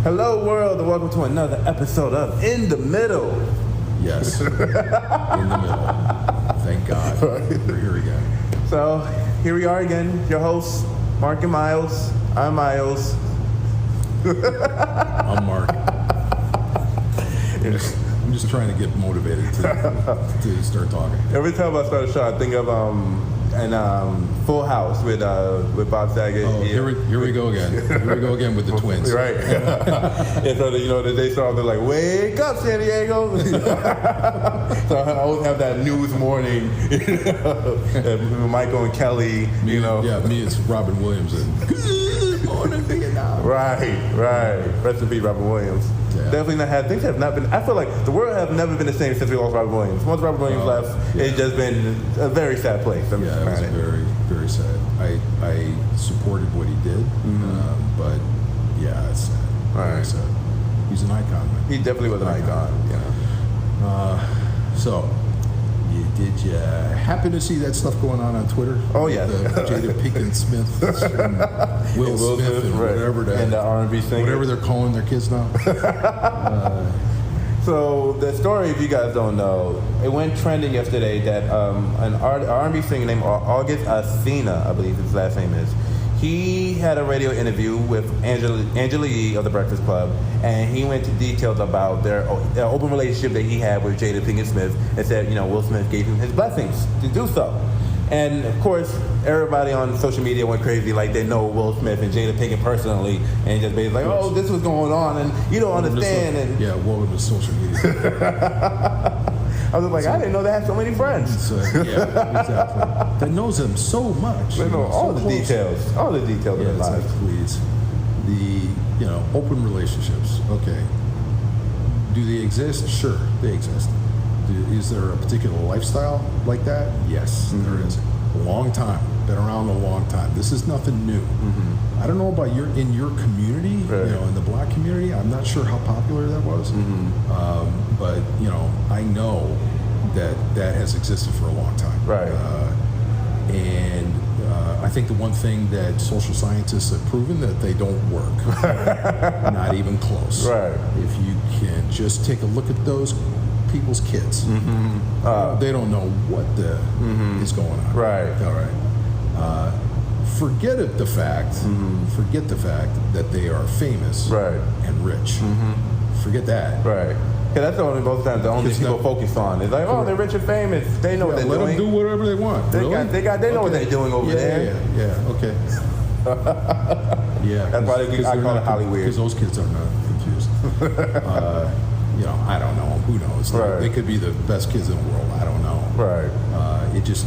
Hello, world, and welcome to another episode of In the Middle. Yes, in the middle. Thank God. We're here again. So, here we are again, your hosts, Mark and Miles. I'm Miles. I'm Mark. I'm just trying to get motivated to start talking. Every time I start a show, I think of Full House with Bob Saget. Oh, here we go again. Here we go again with the twins. Right. And so, they start, they're like, wake up, San Diego. So I always have that news morning, Michael and Kelly, Yeah, me, it's Robin Williams. And good morning, Vietnam. Right. Rest in peace, Robin Williams. Yeah. Definitely not had, things have not been, I feel like the world have never been the same since we lost Robin Williams. Once Robin Williams left, it's just been a very sad place. It was very, very sad. I supported what he did, but yeah, it's sad. Very sad. He's an icon, man. He definitely was an icon. So, did you happen to see that stuff going on Twitter? Oh, yeah. Jada Pinkett Smith, and Will Smith, and whatever and the R&B singer. Whatever they're calling their kids now. So the story, if you guys don't know, it went trending yesterday that an R&B singer named August Alsina, I believe his last name is, he had a radio interview with Angela Yee of The Breakfast Club, and he went into details about their open relationship that he had with Jada Pinkett Smith, and said, Will Smith gave him his blessings to do so. And of course, everybody on social media went crazy, like they know Will Smith and Jada Pinkett personally, and just basically like, oh, this was going on, and you don't understand. Welcome to social media. I was like, I didn't know they had so many friends. Exactly. That knows them so much. They know all the details of their lives. Please. The open relationships. Okay. Do they exist? Sure, they exist. Is there a particular lifestyle like that? Yes, there is. A long time. Been around a long time. This is nothing new. I don't know about in your community, in the black community. I'm not sure how popular that was. But I know that has existed for a long time. Right. And I think the one thing that social scientists have proven that they don't work. Not even close. Right. If you can just take a look at those people's kids, they don't know what is going on. Right. All right. Forget the fact that they are famous and rich. Forget that. Right. Yeah, that's most times the only thing people focus on. It's like, they're rich and famous. They know what they're doing. Let them do whatever they want. They know what they're doing over there. Yeah. Okay. Yeah. That's why I call it Hollywood. Because those kids are not confused. I don't know. Who knows? Right. They could be the best kids in the world. I don't know. Right. It just,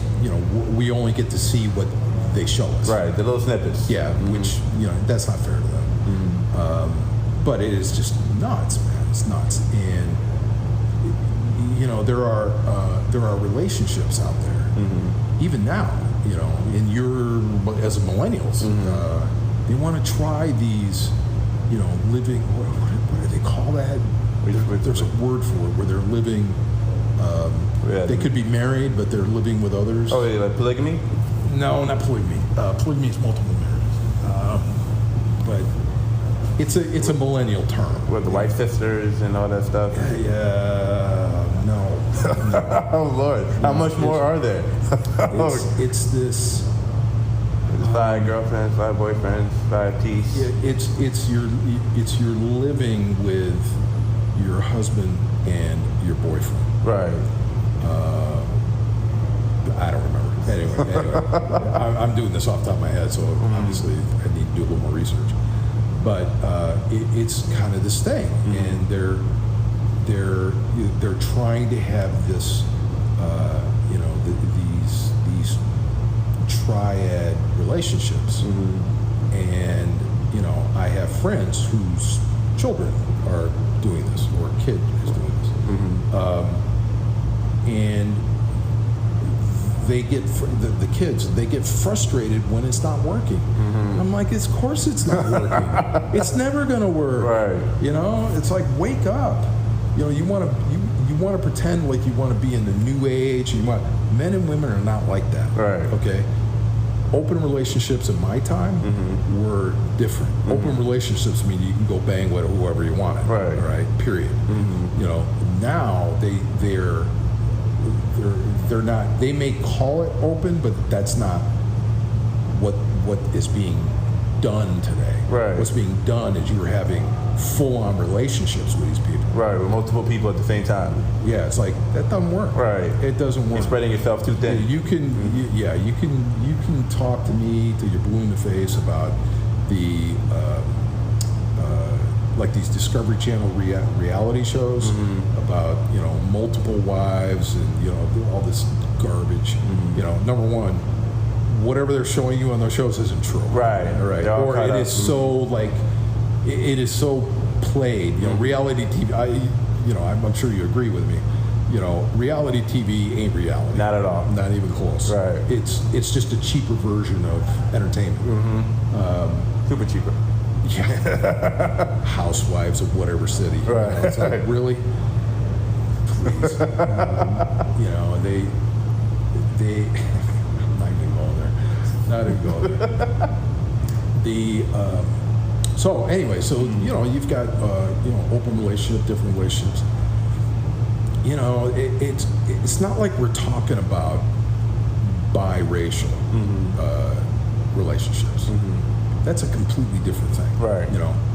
we only get to see what they show us. Right. The little snippets. Yeah. Which, that's not fair to them. But it is just nuts, man. It's nuts. And, there are relationships out there. Even now, as millennials, they want to try these, living, what do they call that? There's a word for it where they're living, they could be married, but they're living with others. Oh, like polygamy? No, not polygamy. Polygamy is multiple marriages. But it's a millennial term. With the white sisters and all that stuff? No. Oh, Lord. How much more are there? It's this... 5 girlfriends, 5 boyfriends, 5 teeth. Yeah, it's your living with your husband and your boyfriend. Right. I don't remember. Anyway, I'm doing this off the top of my head, so obviously I need to do a little more research. But it's kind of this thing, and they're trying to have this, these triad relationships, and I have friends whose children are doing this, or a kid is doing this, and they get the kids. They get frustrated when it's not working. Mm-hmm. I'm like, of course it's not working. It's never gonna work. Right. You know, it's like, wake up. You know, you want to pretend like you want to be in the new age. Men and women are not like that. Right. Okay. open relationships in my time were different. Open relationships mean you can go bang with whoever you want. Right. All right. Period. You know, now they're not. They may call it open, but that's not what is being done today. Right. What's being done is you're having full-on relationships with these people. Right, with multiple people at the same time. Yeah, it's like that doesn't work. Right. It doesn't work. You're spreading yourself too thin. You can, you can talk to me till you're blue in the face about the like these Discovery Channel reality shows about multiple wives and all this garbage. Number one, whatever they're showing you on those shows isn't true. Right. Right. Or it is so like it is so played. Reality TV. I'm sure you agree with me. Reality TV ain't reality. Not at all. Not even close. Right. It's just a cheaper version of entertainment. Super cheaper. Yeah. Housewives of whatever city. Right. It's like, really? Please. They I'm not even going there. Not even going there. So anyway, you've got open relationship, different relationships. It's not like we're talking about biracial relationships. That's a completely different thing. Right.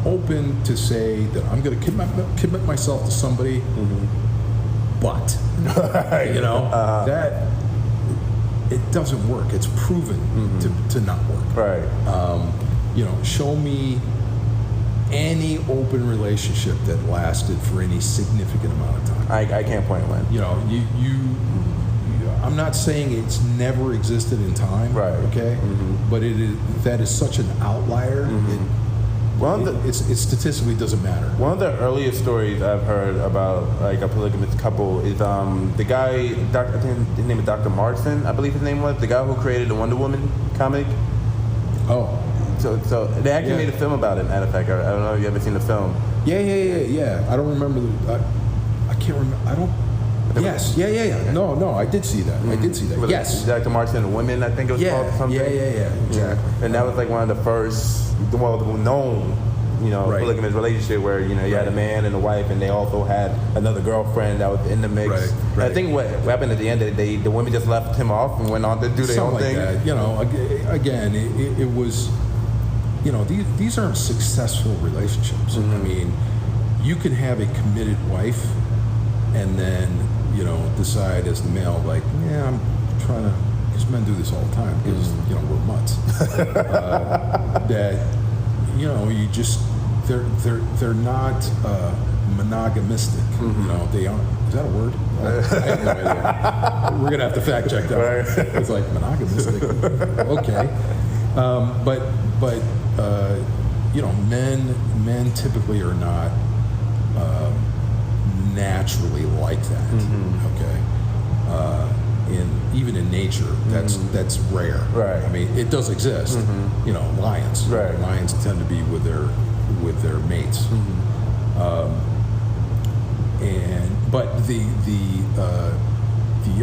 Open to say that I'm going to commit myself to somebody, but that it doesn't work. It's proven to not work. Right. Show me any open relationship that lasted for any significant amount of time. I can't point one. I'm not saying it's never existed in time, right? Okay, but that is such an outlier. It statistically doesn't matter. One of the earliest stories I've heard about like a polygamous couple is the guy, I think his name is Dr. Martin, I believe his name was, the guy who created the Wonder Woman comic. Oh. So they actually made a film about it, matter of fact. I don't know if you ever seen the film. Yeah. I don't remember I can't remember. I don't. Yes. Yeah. No, I did see that. I did see that. Yes. Dr. Martin and Women, I think it was called something. Yeah. Exactly. And that was like one of the first, known, polygamous relationship where, you had a man and a wife and they also had another girlfriend that was in the mix. Right. I think what happened at the end of the day, the women just left him off and went on to do their own thing. Like that. Again, it was, these aren't successful relationships. I mean, you can have a committed wife and then, decide as the male, like, I'm trying to, because men do this all the time, because, we're mutts. That, you just, they're not monogamistic. They aren't, is that a word? I have no idea. We're going to have to fact check that. Right. It's like monogamistic. Okay. But men typically are not naturally like that. Okay. Even in nature, that's rare. Right. I mean, it does exist. Lions. Right. Lions tend to be with their mates. But the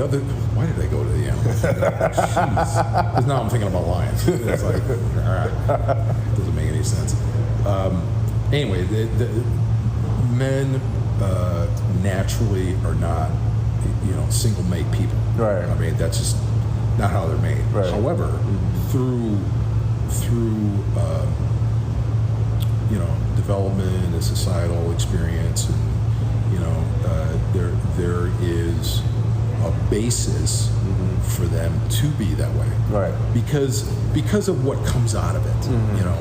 other, why did I go to the animals? Jeez. Because now I'm thinking about lions. It's like, all right, doesn't make any sense. Anyway, the men naturally are not, single mate people. Right. I mean, that's just not how they're made. Right. However, through development and societal experience, and there is a basis for them to be that way. Right. Because of what comes out of it.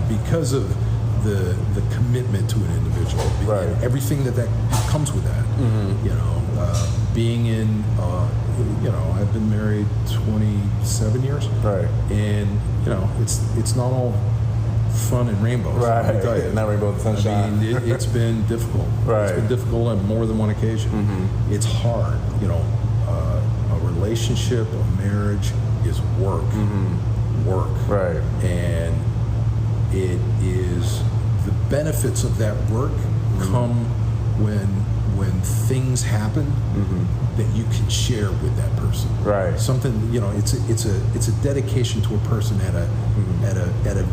Because of the commitment to an individual. Right. Everything that comes with that. Being in, I've been married 27 years. Right. And it's not all fun and rainbows. Right. Let me tell you. Not rainbows and sunshine. I mean, it's been difficult. Right. It's been difficult on more than one occasion. It's hard. A relationship, a marriage is work. Work. Right. And it is the benefits of that work come when things happen that you can share with that person. Right. Something, you know, it's a dedication to a person at a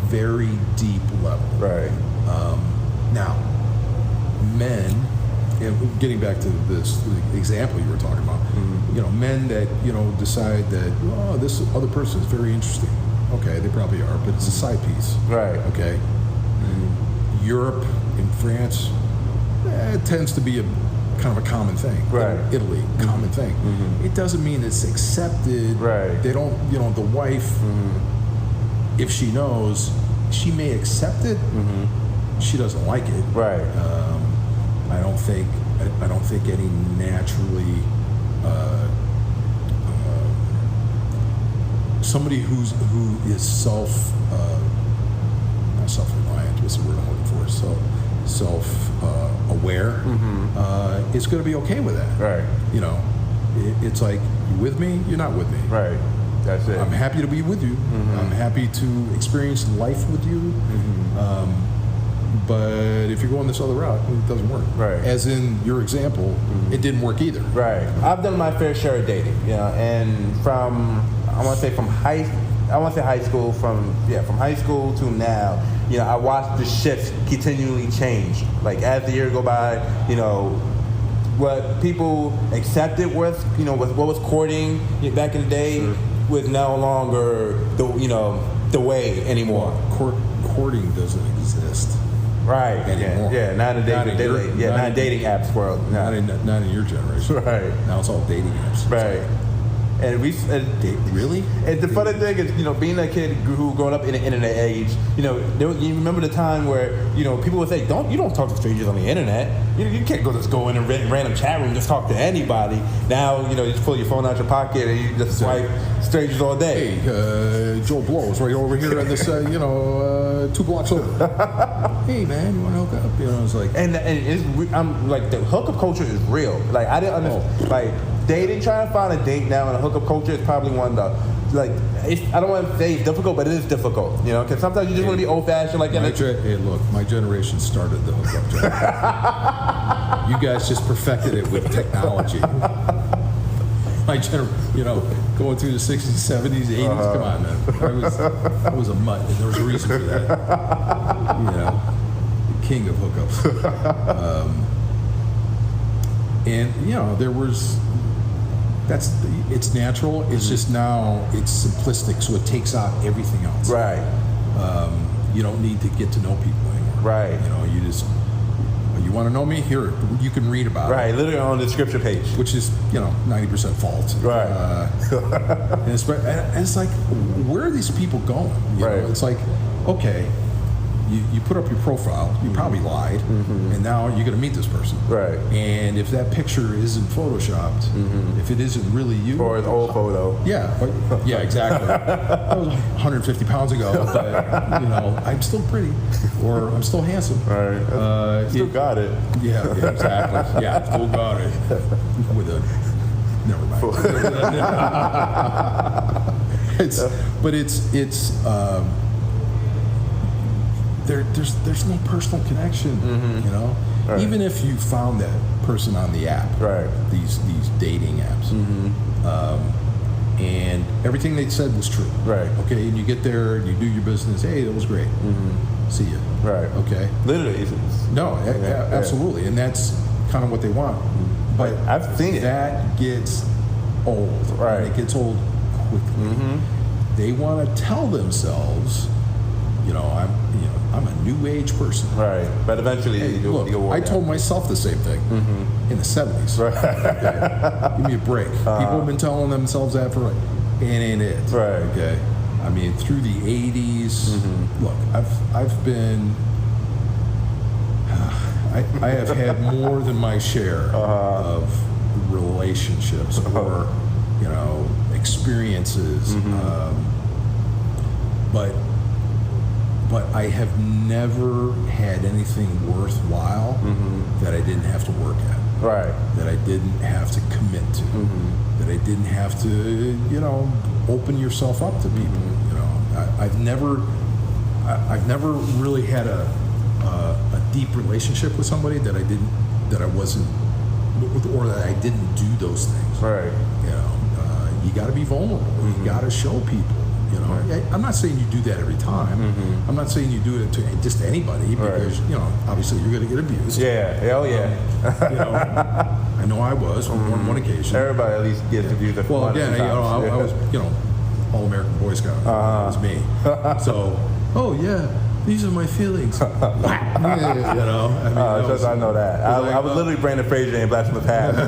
very deep level. Right. Now, men, and getting back to this example you were talking about, you know, men that, you know, decide that, oh, this other person is very interesting. Okay, they probably are, but it's a side piece. Right. Okay. Europe and France, it tends to be a kind of a common thing. Right. Italy, common thing. It doesn't mean it's accepted. Right. They don't, you know, the wife, if she knows, she may accept it. She doesn't like it. Right. I don't think any naturally somebody who is not self-reliant. What's the word I'm looking for? Self-aware is going to be okay with that. Right. You know, it's like, you with me? You're not with me. Right. That's it. I'm happy to be with you. I'm happy to experience life with you. But if you're going this other route, it doesn't work. Right. As in your example, it didn't work either. Right. I've done my fair share of dating, you know, and from high school to now, you know, I watched the shifts continually change. Like as the year go by, you know, what people accepted was, you know, what was courting back in the day was no longer the way anymore. Courting doesn't exist. Right. Anymore. Yeah. Not in dating apps world. No. Not in your generation. Right. Now it's all dating apps. Right. And really? And the funny thing is, you know, being a kid who growing up in the internet age, you know, you remember the time where, you know, people would say, you don't talk to strangers on the internet. You can't just go in a random chat room and just talk to anybody. Now, you know, you just pull your phone out your pocket and you just swipe strangers all day. Hey, Joe Blow's right over here on this, 2 blocks over. Hey man, you want to hook up? You know, it's like, I'm like, the hookup culture is real. Like I didn't understand. Like dating, trying to find a date now in a hookup culture is probably one of the, like, I don't want to say it's difficult, but it is difficult, you know, because sometimes you just want to be old-fashioned like that. Hey, look, my generation started the hookup generation. You guys just perfected it with technology. My going through the 60s, 70s, 80s, come on, man. I was a mutt, and there was a reason for that. You know, the king of hookups. And, you know, it's natural. It's just now it's simplistic, so it takes out everything else. Right. You don't need to get to know people anymore. Right. You know, you want to know me? Here, you can read about it. Right, literally on the description page. Which is, 90% false. Right. And it's like, where are these people going? You know, it's like, okay, you put up your profile, you probably lied, and now you're going to meet this person. Right. And if that picture isn't photoshopped, if it isn't really you, or an old photo. Yeah, exactly. That was 150 pounds ago, but I'm still pretty, or I'm still handsome. Right. Still got it. Yeah, exactly. Yeah, still got it. With a never mind. There's no personal connection, you know. Right. Even if you found that person on the app, right? These dating apps, and everything they said was true, right? Okay, and you get there and you do your business. Hey, that was great. See you. Right. Okay. Literally. Absolutely, and that's kind of what they want. But I've seen it. That gets old. Right. And it gets old quickly. They want to tell themselves, I'm a new age person. Right. But eventually, I told myself the same thing in the 70s. Right. Okay? Give me a break. People have been telling themselves that for it ain't it. Right. Okay. I mean, through the 80s. Look, I've been. I have had more than my share of relationships or experiences. But I have never had anything worthwhile that I didn't have to work at. Right. That I didn't have to commit to. That I didn't have to, open yourself up to people. I've never really had a deep relationship with somebody that I didn't that I wasn't, or that I didn't do those things. Right. You know, you got to be vulnerable. You got to show people. You know, I'm not saying you do that every time. I'm not saying you do it to just anybody because you know, obviously you're going to get abused. Yeah. Hell yeah. You know, I know I was on one occasion. Everybody at least gets abused. Well, again, you know, I was, you know, All-American Boy Scout. That was me. So, oh yeah, these are my feelings. You know, I mean, I know that. I was literally Brandon Fraser in Blasphemous Past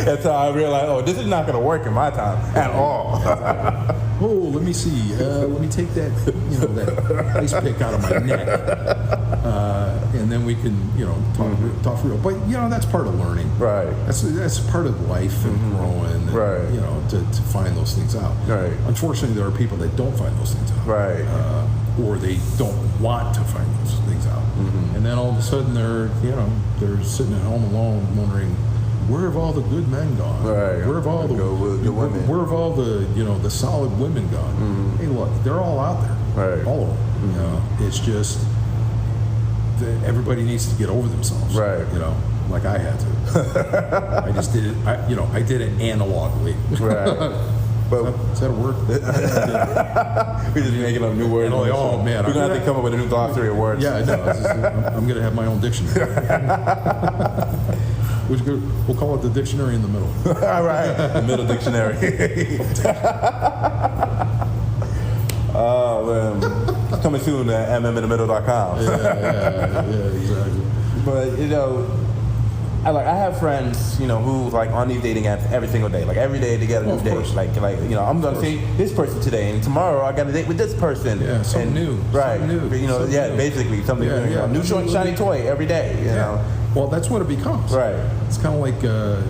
until I realized, oh, this is not going to work in my time at all. Oh, let me see. Let me take that, you know, that ice pick out of my neck, and then we can, you know, talk real. But you know, that's part of learning. Right. That's part of life and growing. And, Right. You know, to find those things out. Right. Unfortunately, there are people that don't find those things out. Right. Or they don't want to find those things out. And then all of a sudden they're sitting at home alone wondering, where have all the good men gone? Right. Where have all the good women? Where have all the, you know, the solid women gone? Hey, look, they're all out there. Right. All of them. You know, it's just that everybody needs to get over themselves. Right. You know, like I had to. I just did it. I did it analogically. Right. But Is that a word? we're just making up new words. Oh man, we're gonna have to come up with a new glossary of words. Yeah, I know. I'm going to have my own dictionary. We'll call it the dictionary in the middle. All right, the middle dictionary. Man. Coming soon at mminthemiddle.com. Yeah, exactly. But you know, I have friends, you know, who like on these dating apps every single day. Like every day they get a new date. Like you know, I'm gonna see this person today, and tomorrow I got a date with this person. Yeah, something new. Right. Something new. You know, Something new. basically something new. You know, new shiny toy every day. You know. Well, that's what it becomes. Right. It's kind of like the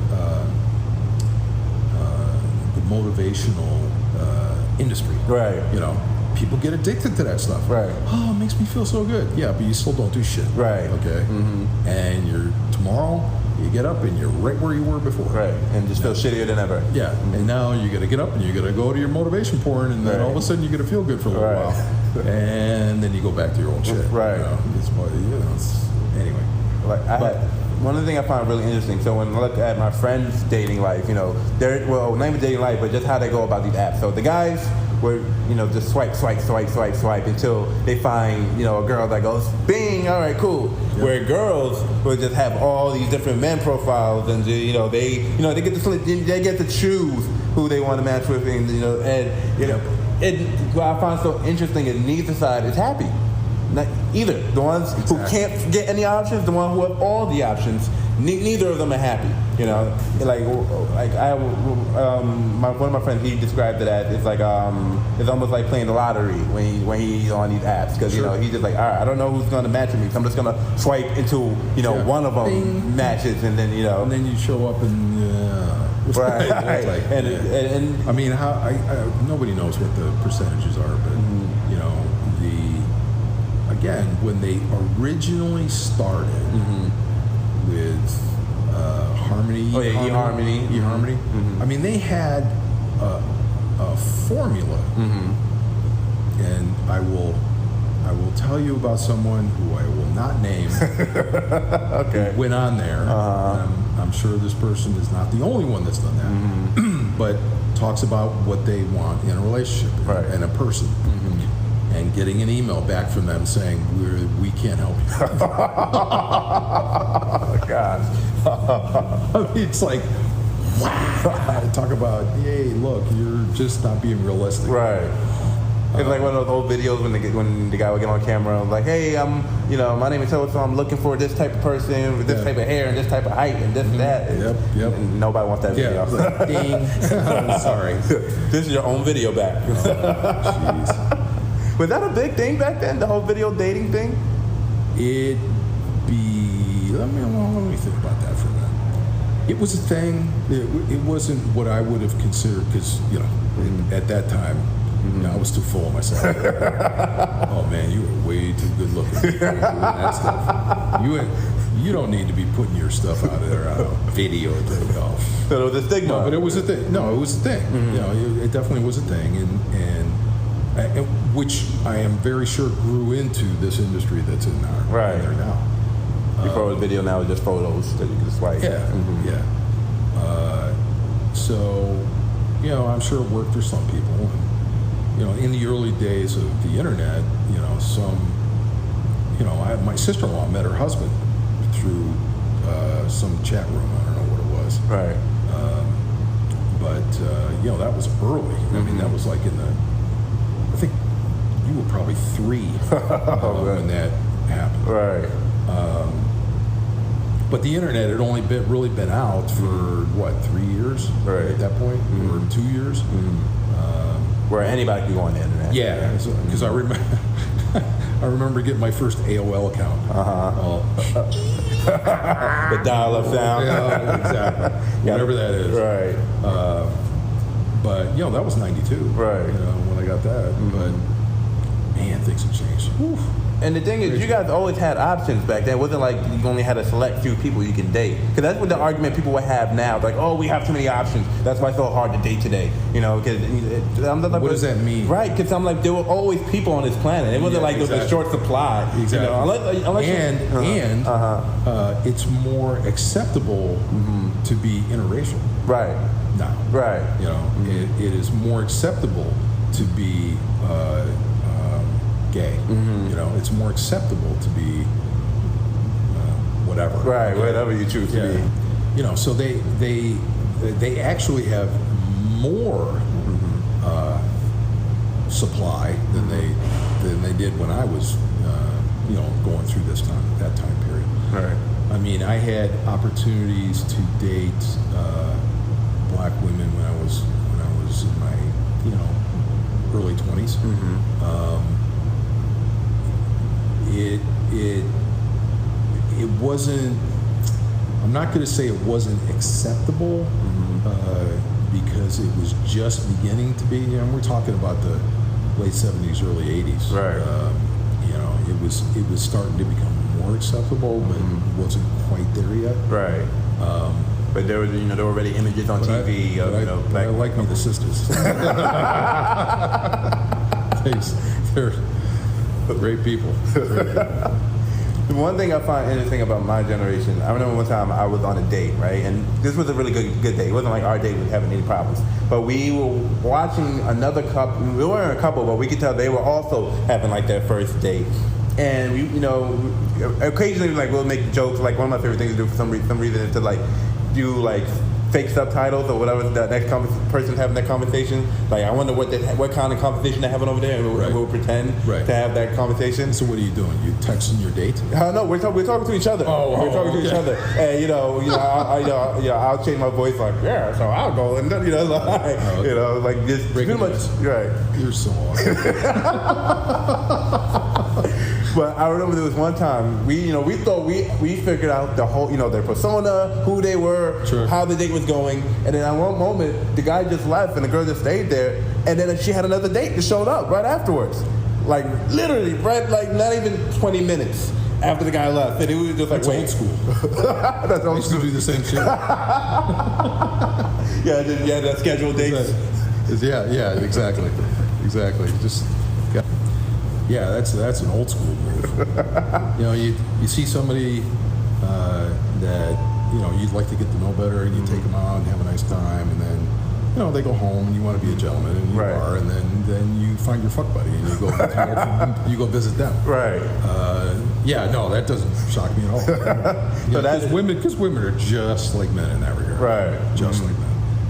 motivational industry. Right. You know, people get addicted to that stuff. Right. Oh, it makes me feel so good. Yeah, but you still don't do shit. Right. Okay. And tomorrow you get up and you're right where you were before. Right. And just feel shittier than ever. Yeah. And now you got to get up and you got to go to your motivation porn, and then all of a sudden you got to feel good for a little while, and then you go back to your old shit. Right. You know, anyway. Like one of the things I find really interesting. So when I look at my friends' dating life, you know, not even dating life, but just how they go about these apps. So the guys were, you know, just swipe until they find, you know, a girl that goes, bing, all right, cool. Yep. Where girls will just have all these different men profiles, and they get to choose who they want to match with, and what I find so interesting is neither side is happy. Not either. The ones who can't get any options, the ones who have all the options, neither of them are happy. You know, one of my friends, he described it as it's almost like playing the lottery when he's on these apps, because you know he's just like, all right, I don't know who's going to match with me, so I'm just going to swipe until one of them matches, and then and then you show up and right. Like, and I mean, nobody knows what the percentages are, but you know, again, when they originally started with Harmony, eHarmony. I mean, they had a formula, and I will tell you about someone who I will not name. Okay. Who went on there. I'm sure this person is not the only one that's done that, but talks about what they want in a relationship and a person. And getting an email back from them saying, we can't help you. Oh, God. I mean, it's like, wow. Talk about, hey, look, you're just not being realistic. Right. It's like one of those old videos when the guy would get on camera, like, hey, my name is so-and-so, I'm looking for this type of person with this type of hair and this type of height and this and that. Yep. And nobody wants that video. Like, ding. I'm sorry. This is your own video back. Jeez. Was that a big thing back then, the whole video dating thing? Let me think about that for a minute. It was a thing. It wasn't what I would have considered, because, at that time, I was too full of myself. Oh, man, you were way too good looking for doing that stuff. You don't need to be putting your stuff out there on a video takeoff. So it was a stigma. No, but it was a thing. No, it was a thing. It definitely was a thing, and which I am very sure grew into this industry that's in there now. Before it was video, now it's just photos that you can swipe. Yeah, yeah. So, I'm sure it worked for some people. And, in the early days of the internet, my sister-in-law met her husband through some chat room. I don't know what it was. Right. But that was early. I mean, that was like I think you were probably 3 when that happened. Right. But the internet had only really been out for 3 years at that point, or 2 years. Where anybody could go on the internet. Yeah, because I remember getting my first AOL account. The dial-up sound. Yeah, exactly. Whatever that is. Right. But that was '92. Right. When I got that. But man, things have changed. Whew. And the thing is, you guys always had options back then. It wasn't like you only had a select few people you can date. Because that's what the argument people would have now. Like, oh, we have too many options. That's why it's so hard to date today. Because what does that mean? Right, because I'm like, there were always people on this planet. It wasn't like there was a short supply. Exactly. Unless it's more acceptable to be interracial. Right. Now. Right. It is more acceptable to be gay. It's more acceptable to be whatever. Right, whatever you choose to be. So they actually have more supply than they did when I was going through that time period. Right. I mean, I had opportunities to date black women when I was in my early 20s. It wasn't. I'm not going to say it wasn't acceptable because it was just beginning to be. We're talking about the late 70s, early 80s. Right. It was starting to become more acceptable, but it wasn't quite there yet. Right. But there was, there were already images on TV of, black. I like me the sisters. They're great people. The one thing I find interesting about my generation, I remember one time I was on a date, right? And this was a really good date. It wasn't like our date was having any problems. But we were watching another couple. We weren't a couple, but we could tell they were also having like their first date. And we, occasionally we'll make jokes. Like one of my favorite things to do for some reason is to like do like fake subtitles or whatever the next person having that conversation. Like I wonder what kind of conversation they're having over there, and we'll pretend to have that conversation. So what are you doing? You texting your date? No, we're talking to each other. We're talking to each other, and I'll change my voice like, yeah, so I'll go, and like just pretty much right. You're so awesome. But I remember there was one time we thought we figured out the whole their persona, who they were, how the date was going, and then at one moment the guy just left and the girl just stayed there, and then she had another date that showed up right afterwards, like literally right not even 20 minutes after the guy left, and it was just like That's old school. That's old school. I used to do the same shit. that scheduled dates. Yeah, exactly. Just. Yeah, that's an old school move. You see somebody that you'd like to get to know better, and you take them out and have a nice time, and then they go home, and you want to be a gentleman, and you are, and then you find your fuck buddy, and you go visit them. Right. That doesn't shock me at all. Because women are just like men in that regard. Right. Just like men.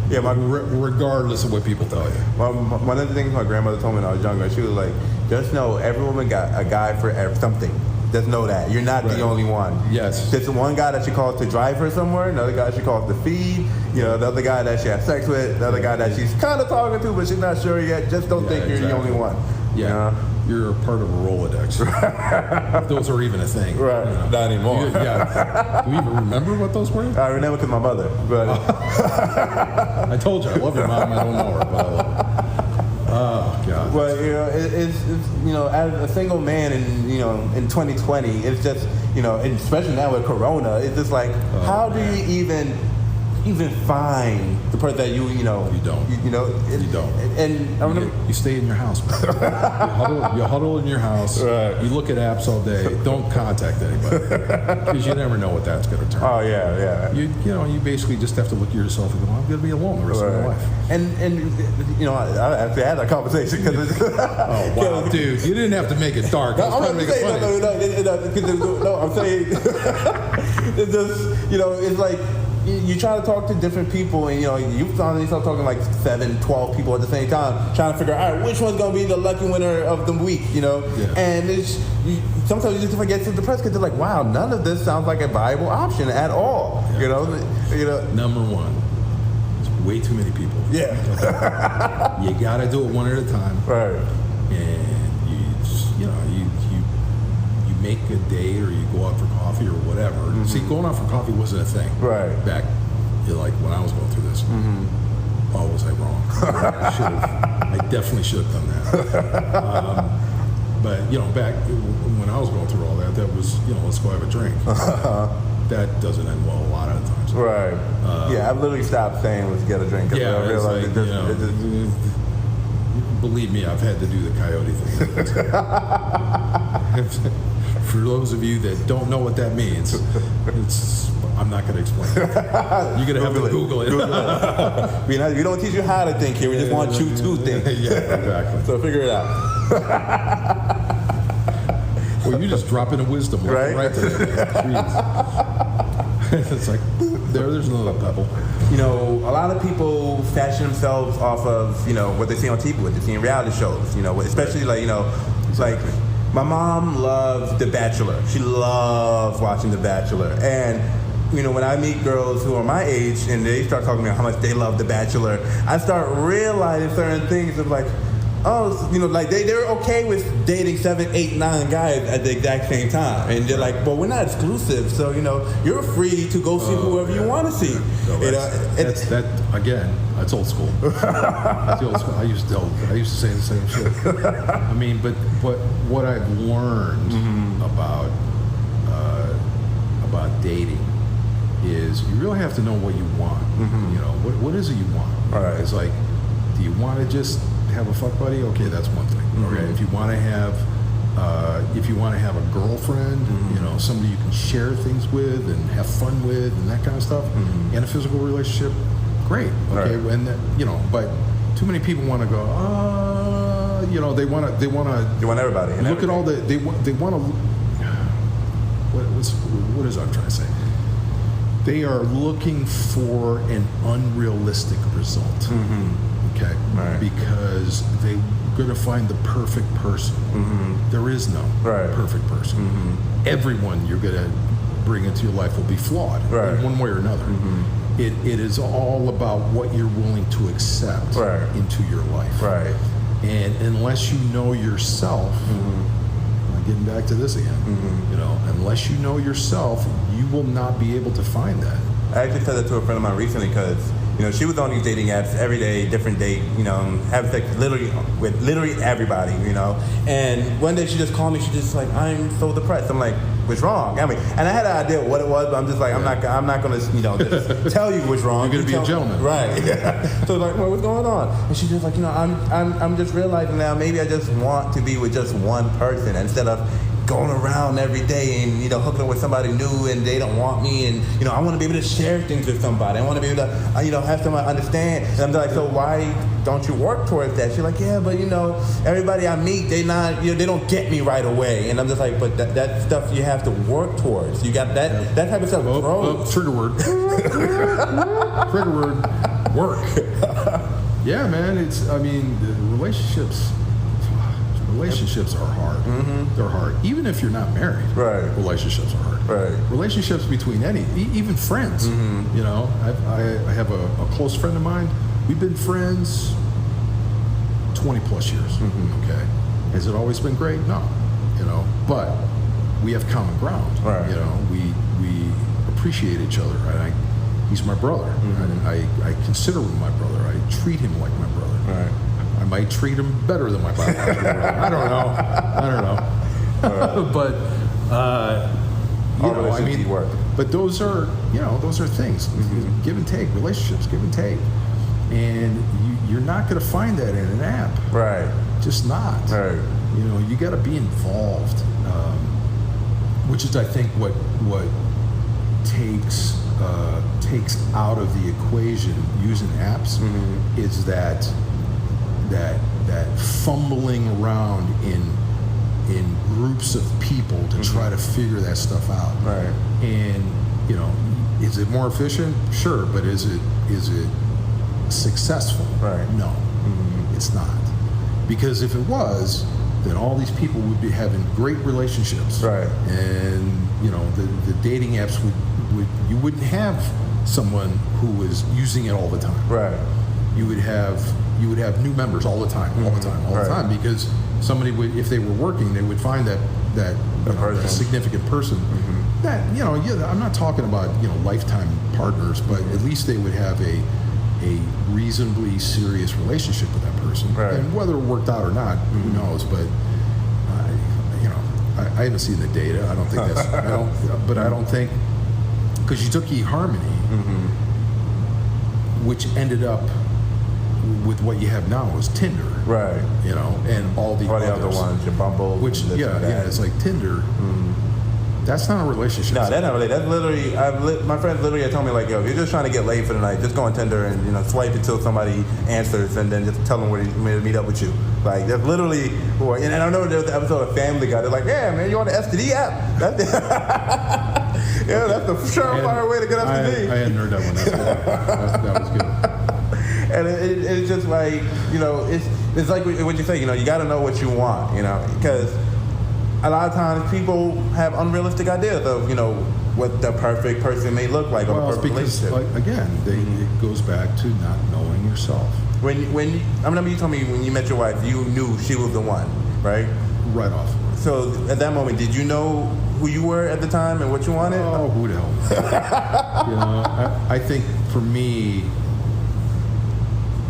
Yeah, regardless of what people tell you. Well, one of the things my grandmother told me when I was younger, she was like, just know every woman got a guy for something. Just know that. You're not the only one. Yes. There's one guy that she calls to drive her somewhere, another guy she calls to feed, the other guy that she has sex with, the other guy that she's kind of talking to, but she's not sure yet. Just don't think you're the only one. Yeah. You're part of a Rolodex. If those are even a thing. Right. Not anymore. Do you even remember what those were? I remember because my mother. But I told you, I love your mom. I don't know her, but I love her. Oh, God. But, it's as a single man in 2020, it's just, and especially now with Corona, it's just like, how do you even even find the person that you know. You don't. You know. You don't. And I remember. You stay in your house, man. you huddle in your house. Right. You look at apps all day. Don't contact anybody because you never know what that's going to turn. Oh yeah. You know, you basically just have to look at yourself and go, I'm going to be alone the rest of my life. And you know, I actually had that conversation because. Oh wow, dude! You didn't have to make it dark. I was trying to make it funny. No, I'm saying it's just, you know, it's like you try to talk to different people, and you know, you find yourself talking like 7, 12 people at the same time, trying to figure out, all right, which one's going to be the lucky winner of the week, you know? Yeah. And sometimes you just get so depressed because they're like, wow, none of this sounds like a viable option at all, Yeah. you know? Number one, there's way too many people. Yeah. Okay. You got to do it one at a time. Right. And you make a date or you go out for coffee or whatever. Mm-hmm. See, going out for coffee wasn't a thing. Right. Back, like when I was going through this. Mm-hmm. Oh, was I wrong? I definitely should have done that. But you know, back when I was going through all that, that was, you know, let's go have a drink. That doesn't end well a lot of the times. Right. Yeah, I've literally stopped saying let's get a drink. Yeah, I realized like, it just, believe me, I've had to do the coyote thing. For those of you that don't know what that means, I'm not going to explain it. You're going to have to Google it. We don't teach you how to think here. We just want you to think. Yeah, exactly. So figure it out. Well, you're just dropping a wisdom right there. It's like, there's another pebble. You know, a lot of people fashion themselves off of, you know, what they see on TV, what they see in reality shows, you know, especially like, you know, like my mom loves The Bachelor. She loves watching The Bachelor. And, you know, when I meet girls who are my age and they start talking about how much they love The Bachelor, I start realizing certain things of like, oh, you know, like they're okay with dating 7, 8, 9 guys at the exact same time, and they're like, well, we're not exclusive, so you know, you're free to go see whoever you want to see. No, that's again. That's old school. That's the old school. I used to say the same shit. I mean, but what I've learned about dating is you really have to know what you want. You know, what is it you want? Right. It's like, do you want to just have a fuck buddy? Okay, that's one thing. Okay, if you want to have a girlfriend, you know, somebody you can share things with and have fun with and that kind of stuff, and a physical relationship, great. Okay, Right. and you know, but too many people want to go, you know, they want everybody. And look at all they want to. What is I'm trying to say? They are looking for an unrealistic result. Okay, Right. because they're going to find the perfect person. There is no perfect person. Everyone you're going to bring into your life will be flawed in one way or another. It is all about what you're willing to accept into your life. Right. And unless you know yourself, getting back to this again, you know, unless you know yourself, you will not be able to find that. I actually said that to a friend of mine recently because, you know, she was on these dating apps every day, different date, you know, having sex with literally everybody, you know. And one day she just called me. She's just like, I'm so depressed. I'm like, what's wrong? I mean, and I had an idea what it was, but I'm just like, I'm not gonna, you know, just tell you what's wrong. You're gonna be a gentleman, right? So like, well, what's going on? And she's just like, you know, I'm just realizing now maybe I just want to be with just one person instead of going around every day and, you know, hooking up with somebody new and they don't want me, and, you know, I want to be able to share things with somebody. I want to be able to, you know, have someone understand. And I'm like, so why don't you work towards that? She's like, yeah, but, you know, everybody I meet, they don't get me right away. And I'm just like, but that stuff you have to work towards. You got that type of stuff. Trigger word. Trigger word. Work. Yeah, man. Relationships are hard. They're hard. Even if you're not married, relationships are hard. Relationships between even friends. You know, I have a close friend of mine. We've been friends 20 plus years. Okay. Has it always been great? No. You know, but we have common ground. You know, we appreciate each other. Right? He's my brother. I consider him my brother. I treat him like my brother. I might treat him better than my biological brother. I don't know. But all relationships work. But those are things. Give and take, relationships, give and take. And you're not going to find that in an app. Right. Just not. Right. You got to be involved, which is, I think, what takes out of the equation using apps is that fumbling around in groups of people to try to figure that stuff out. Right. And is it more efficient? Sure, but is it successful? Right. No, it's not. Because if it was, then all these people would be having great relationships. Right. And the dating apps would you wouldn't have someone who was using it all the time. Right. You would have new members all the time, because somebody would, if they were working, they would find that a significant person. That I'm not talking about lifetime partners, but at least they would have a reasonably serious relationship with that person. Right. And whether it worked out or not, who knows? But I haven't seen the data. I don't think that's. I don't think, because you took eHarmony, which ended up with what you have now is Tinder. Right. And all the other ones, your Bumble. Which it's like Tinder. That's not a relationship. No, that's not really. That's literally. My friends literally told me, like, yo, if you're just trying to get laid for the night, just go on Tinder and swipe until somebody answers, and then just tell them where to meet up with you. Like, that's literally. And I know there was the episode of Family Guy. They're like, yeah, man, you on the STD app? That's the surefire way to get STD. I hadn't heard that one. That was good. And it's just like it's like what you say. You got to know what you want. Because a lot of times people have unrealistic ideas of what the perfect person may look like, or the perfect relationship. It goes back to not knowing yourself. When you told me when you met your wife, you knew she was the one, right? Right off. So at that moment, did you know who you were at the time and what you wanted? Oh, who the hell? I think for me,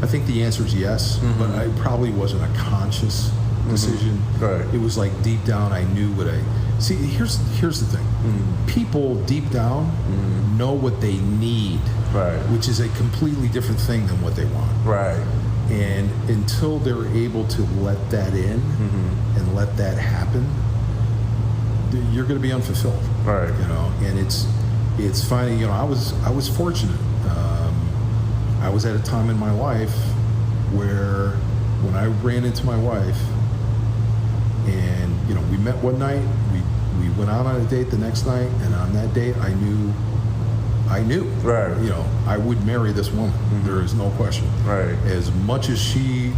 I think the answer is yes, but it probably wasn't a conscious decision. Right. It was like deep down I knew what see. Here's the thing. People deep down know what they need, right, which is a completely different thing than what they want. Right. And until they're able to let that in and let that happen, you're going to be unfulfilled. Right. And it's funny. I was fortunate. I was at a time in my life where when I ran into my wife, and we met one night, we went out on a date the next night, and on that date I knew right, I would marry this woman. There is no question. Right. As much as she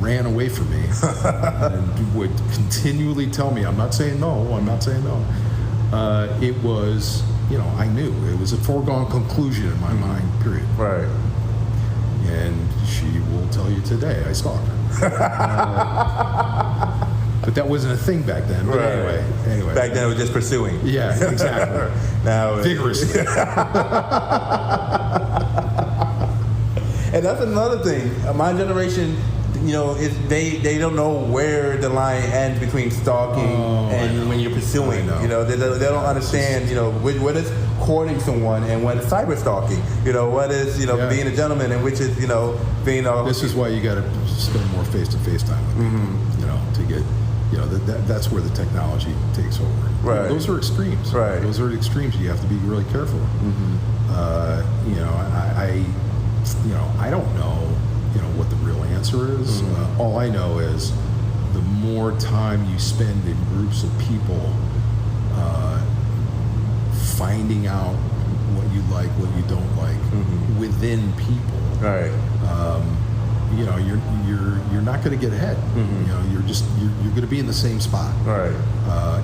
ran away from me and would continually tell me, I'm not saying no, it was, I knew it was a foregone conclusion in my mind, period. Right. And she will tell you today I stalked her. But that wasn't a thing back then. But right. Anyway. Back then it was just pursuing. Yeah, exactly. Now vigorously. And that's another thing. My generation, they don't know where the line ends between stalking and when you're pursuing. They don't understand. What is courting someone and what is cyber stalking. What is being a gentleman and which is being a. This is why you got to spend more face-to-face time with people. To get. That's where the technology takes over. Right. Those are extremes. Right. Those are extremes you have to be really careful. I don't know, what the real answer is. All I know is the more time you spend in groups of people finding out what you like, what you don't like within people. Right. You're not going to get ahead. You're going to be in the same spot. Right.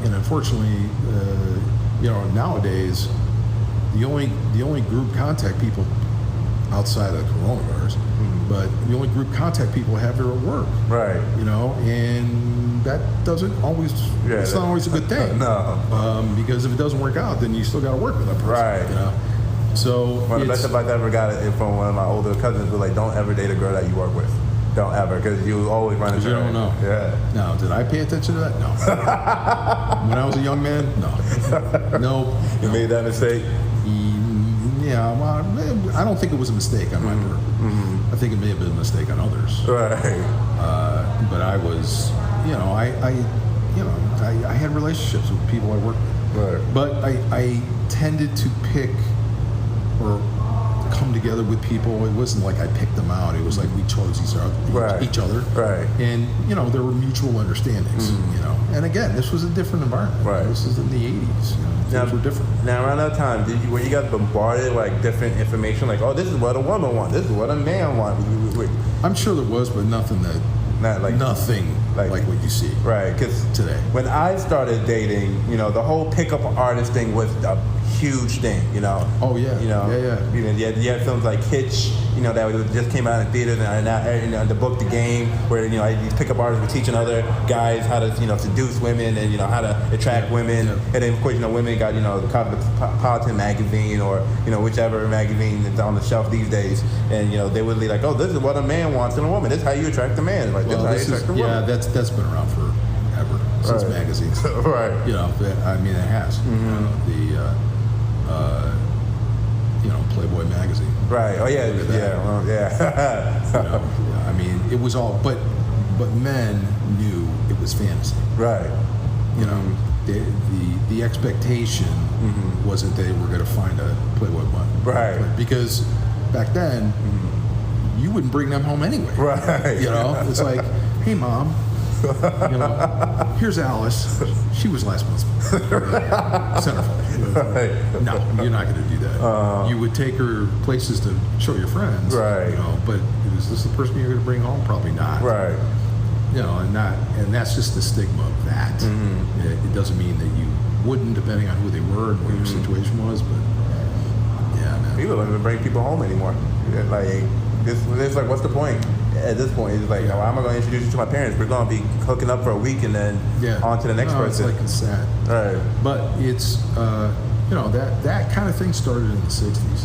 And unfortunately, nowadays, the only group contact people outside of coronavirus, but the only group contact people have are at work. Right. And that doesn't always. It's not always a good thing. No. Because if it doesn't work out, then you still got to work with that person. Right. So one of the best advice I ever got it from one of my older cousins was like, don't ever date a girl that you work with. Don't ever, because you always run into Because you don't know. Yeah. Now, did I pay attention to that? No. When I was a young man? No. No. You made that mistake? Yeah, well, I don't think it was a mistake on my part. I think it may have been a mistake on others. Right. But I was, I had relationships with people I worked with. Right. But I tended to pick or come together with people. It wasn't like I picked them out. It was like we chose each other. Right. And, there were mutual understandings, And again, this was a different environment. Right. This is in the 80s, Things were different. Now, around that time, were you guys bombarded like different information? Like, oh, this is what a woman wants. This is what a man wants. I'm sure there was, but nothing nothing like what you see right, because today. When I started dating, the whole pickup artist thing was a huge thing, Oh yeah, yeah. You had films like Hitch, that just came out in theaters, and now the book The Game, where these pickup artists were teaching other guys how to seduce women and how to attract women, and then of course women got the Cosmopolitan magazine or whichever magazine that's on the shelf these days, and they would be like, oh, this is what a man wants in a woman. This is how you attract a man. Like, Well, this is how you attract a woman. yeah, that's been around forever since Right. magazines. Right. I mean, it has. Playboy magazine. Right. Oh yeah. Look at that. Yeah. I mean, it was all, but men knew it was fantasy. Right. The expectation wasn't they were going to find a Playboy one. Right. Because back then, you wouldn't bring them home anyway. Right. It's like, hey mom, here's Alice. She was last month's centerfold. Right. No, you're not going to do that. You would take her places to show your friends. Right. But is this the person you're going to bring home? Probably not. Right. And that's just the stigma of that. It doesn't mean that you wouldn't, depending on who they were and what your situation was. But yeah, man. People don't even bring people home anymore. Like it's like, what's the point? At this point, it's like, why am I going to introduce you to my parents? We're going to be hooking up for a week and then on to the next person. It's sad. Right. But it's that kind of thing started in the 60s.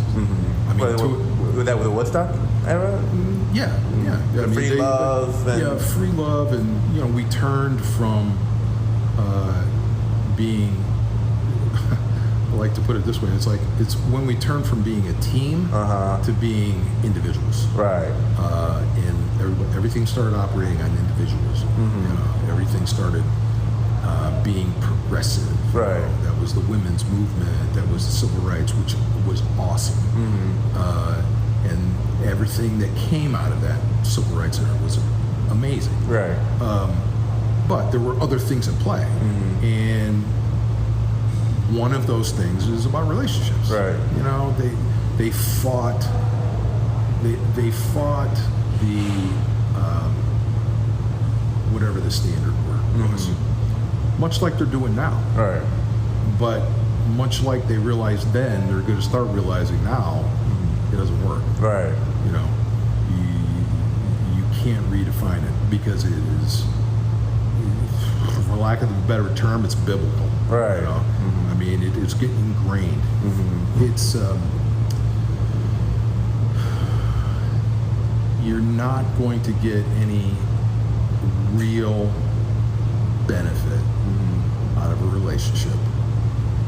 I mean, was that with the Woodstock era? Yeah. The free love. And free love, and we turned from being. I like to put it this way: it's when we turned from being a team to being individuals. Right. And everything started operating on individualism. Everything started being progressive. Right. That was the women's movement. That was the civil rights, which was awesome. And everything that came out of that civil rights era was amazing. Right. But there were other things at play, and one of those things is about relationships. Right. They fought. They fought the whatever the standard word was, much like they're doing now. Right. But much like they realized then, they're going to start realizing now it doesn't work. Right. You can't redefine it because it is, for lack of a better term, it's biblical. Right. I mean, it's getting ingrained. It's you're not going to get any real benefit out of a relationship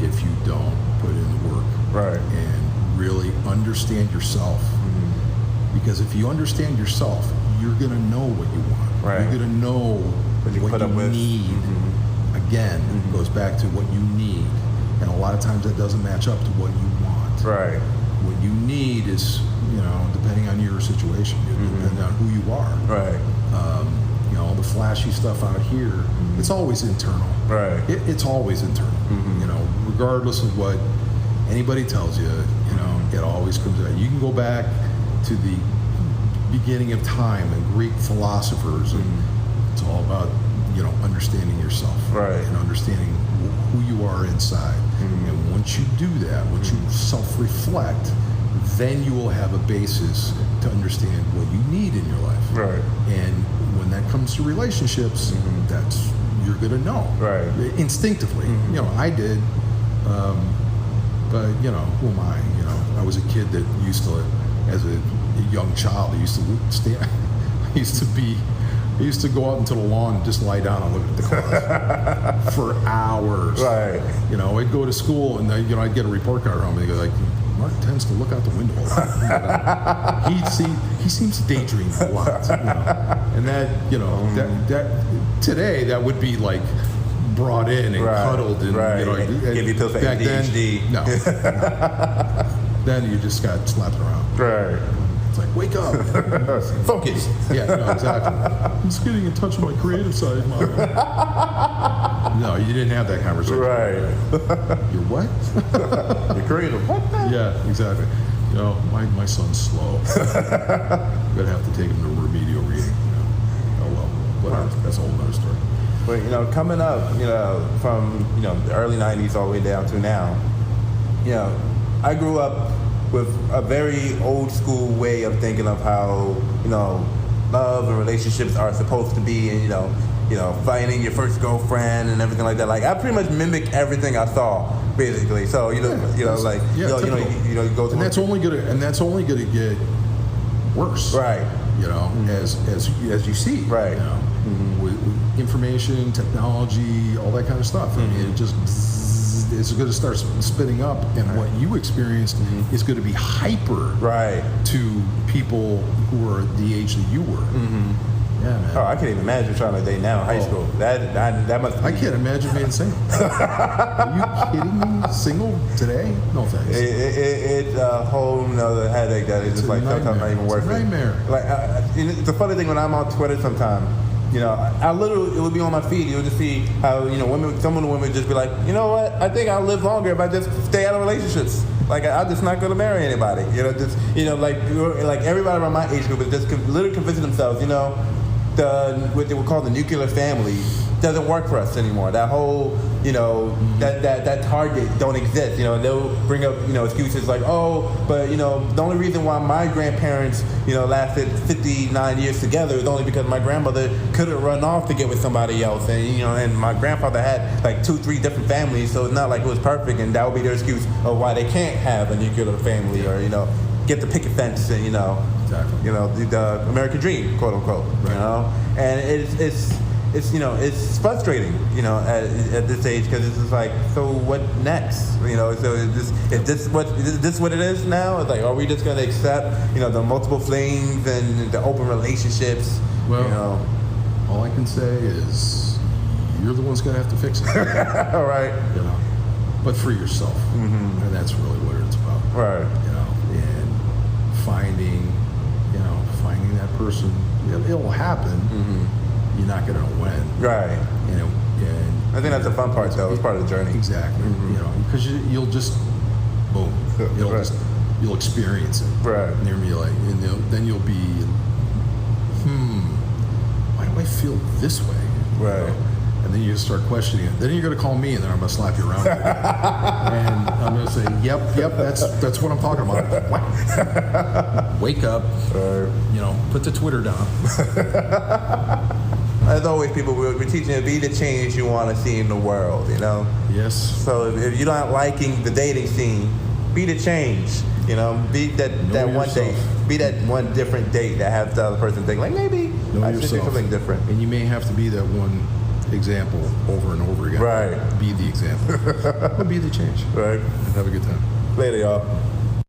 if you don't put in the work. Right. And really understand yourself. Because if you understand yourself, you're going to know what you want. Right. You're going to know What you what put you up with. need. Again, it goes back to what you need. And a lot of times that doesn't match up to what you want. Right. What you need is, depending on your situation, depending on who you are. Right. The flashy stuff out here, it's always internal. Right. It's always internal. Regardless of what anybody tells you, it always comes out. You can go back to the beginning of time and Greek philosophers, and it's all about understanding yourself, Right. and understanding who you are inside. And once you do that, once you self-reflect, then you will have a basis to understand what you need in your life. Right. And when that comes to relationships, that's you're gonna know, Right. Instinctively. I did, but who am I? I was a kid that used to, as a young child, I used to stand. I I used to go out into the lawn and just lie down and look at the cars for hours. Right. You know, I'd go to school and I'd get a report card home and they'd go like, Mark tends to look out the window a lot. He seems to daydream a lot. You know? And that today that would be like brought in and cuddled and give you pills for back ADHD. Then, no. Then you just got slapped around. Right. It's like, wake up. Focus. Yeah, no, exactly. I'm just getting in touch with my creative side, Mom. No, you didn't have that conversation. Right. You're what? You're creative. What? Yeah, exactly. You know, my son's slow. Gonna have to take him to remedial reading. You know. Oh well, whatever. That's a whole other story. But you know, coming up, you know, from the early '90s all the way down to now, you know, I grew up with a very old school way of thinking of how love and relationships are supposed to be, and finding your first girlfriend and everything like that. Like I pretty much mimicked everything I saw, basically. So you go to and that's only gonna get worse, right? You know, as you see, right? You know, with information, technology, all that kind of stuff. I mean, it's going to start spinning up, and what you experienced is going to be hyper to people who are the age that you were. Yeah, man. Oh, I can't even imagine trying to date now in high school. That must. I can't imagine being single. Are you kidding me? Single today? No thanks. It's a whole nother headache that is just like sometimes not even worth it. Nightmare. Like it's a funny thing when I'm on Twitter sometimes. I literally, it would be on my feed. You would just see how, some of the women would just be like, you know what? I think I'll live longer if I just stay out of relationships. Like, I'm just not going to marry anybody. Like everybody around my age group is just literally convincing themselves, what they would call the nuclear family doesn't work for us anymore. That whole, that target don't exist. They'll bring up, excuses like, oh, but, the only reason why my grandparents, lasted 59 years together is only because my grandmother couldn't run off to get with somebody else. And, and my grandfather had like 2-3 different families, so it's not like it was perfect. And that would be their excuse of why they can't have a nuclear family or, get the picket fence and, exactly. The American dream, quote unquote, and it's frustrating, at this age, because it's just like, so what next? So is this what it is now? It's like, are we just going to accept, the multiple flings and the open relationships? Well, all I can say is you're the one's going to have to fix it. All right. But for yourself, and that's really what it's about. Right. And finding that person, it'll happen. You're not going to win. Right. And I think that's the fun part, though. It's part of the journey. Exactly. Because you'll just, boom. You'll experience it. Right. And you'll be like, then you'll be, why do I feel this way? Right. And then you just start questioning it. Then you're going to call me, and then I'm going to slap you around. And I'm going to say, yep, that's what I'm talking about. Wake up. Put the Twitter down. As always, people, we're teaching you to be the change you want to see in the world, Yes. So if you're not liking the dating scene, be the change. Be that one date. Be that one different date that has the other person think, like, maybe I should do something different. And you may have to be that one example over and over again. Right. Be the example. But be the change. Right. And have a good time. Later, y'all.